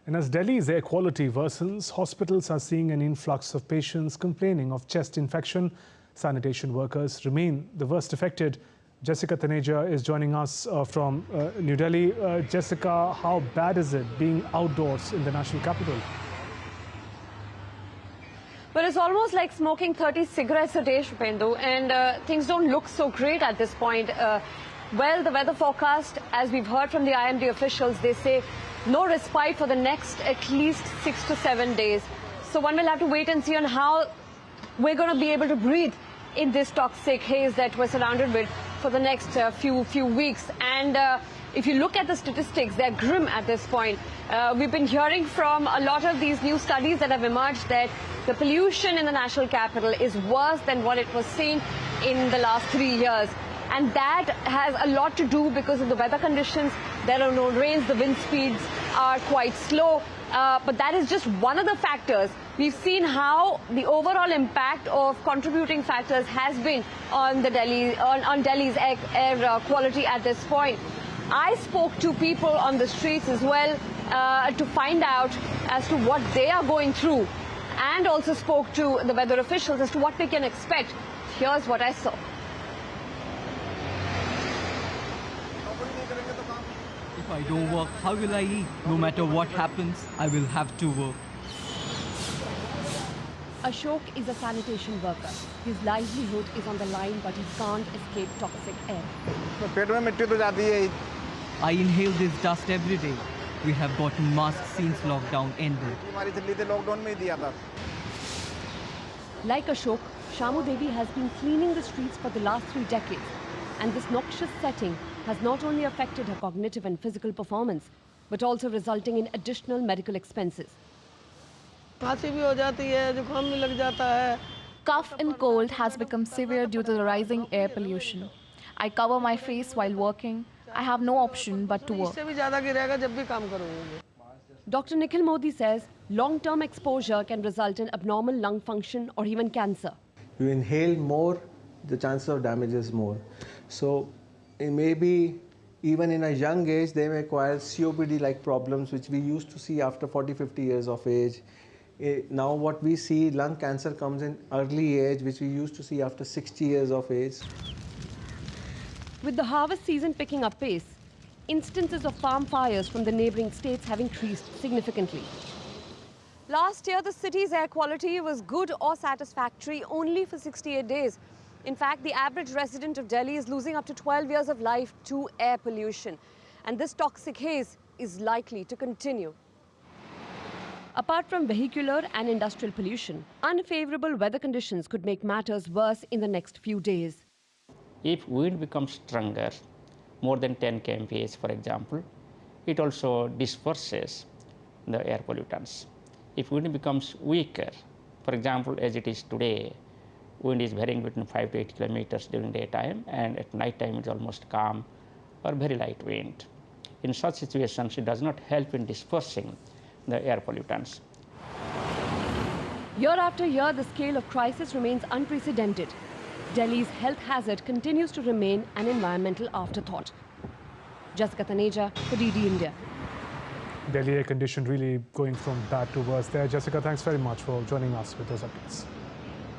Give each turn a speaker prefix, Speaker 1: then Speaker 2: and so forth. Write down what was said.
Speaker 1: And as Delhi's air quality worsens, hospitals are seeing an influx of patients complaining of chest infection. Sanitation workers remain the worst affected. Jessica Taneja is joining us from New Delhi. Jessica, how bad is it being outdoors in the national capital?
Speaker 2: Well, it's almost like smoking 30 cigarettes a day, Shupendu, and things don't look so great at this point. Well, the weather forecast, as we've heard from the IMD officials, they say no respite for the next at least 6 to 7 days. So one will have to wait and see on how we're going to be able to breathe in this toxic haze that we're surrounded with for the next few weeks. And if you look at the statistics, they're grim at this point. We've been hearing from a lot of these new studies that have emerged that the pollution in the national capital is worse than what it was seen in the last 3 years. And that has a lot to do because of the weather conditions. There are no rains, the wind speeds are quite slow. But that is just one of the factors. We've seen how the overall impact of contributing factors has been on Delhi's air quality at this point. I spoke to people on the streets as well to find out as to what they are going through, and also spoke to the weather officials as to what they can expect. Here's what I saw.
Speaker 3: If I don't work, how will I eat? No matter what happens, I will have to work.
Speaker 2: Ashok is a sanitation worker. His livelihood is on the line, but he can't escape toxic air.
Speaker 3: I inhale this dust every day. We have gotten masks since lockdown ended.
Speaker 2: Like Ashok, Shamu Devi has been cleaning the streets for the last 3 decades. And this noxious setting has not only affected her cognitive and physical performance, but also resulting in additional medical expenses.
Speaker 4: Cough
Speaker 5: and cold has become severe due to the rising air pollution. I cover my face while working. I have no option but to work.
Speaker 2: Dr. Nikhil Modi says long-term exposure can result in abnormal lung function or even cancer.
Speaker 6: You inhale more, the chances of damage is more. So maybe even in a young age, they may acquire COPD-like problems, which we used to see after 40, 50 years of age. Now what we see, lung cancer comes in early age, which we used to see after 60 years of age.
Speaker 2: With the harvest season picking up pace, instances of farm fires from the neighboring states have increased significantly. Last year, the city's air quality was good or satisfactory only for 68 days. In fact, the average resident of Delhi is losing up to 12 years of life to air pollution. And this toxic haze is likely to continue. Apart from vehicular and industrial pollution, unfavorable weather conditions could make matters worse in the next few days.
Speaker 7: If wind becomes stronger, more than 10 kmph, for example, it also disperses the air pollutants. If wind becomes weaker, for example, as it is today, wind is varying between 5 to 8 kilometers during daytime, and at night time it's almost calm or very light wind. In such situations, it does not help in dispersing the air pollutants.
Speaker 2: Year after year, the scale of crisis remains unprecedented. Delhi's health hazard continues to remain an environmental afterthought. Jessica Taneja for DD India.
Speaker 1: Delhi air condition really going from bad to worse there. Jessica, thanks very much for joining us with those updates.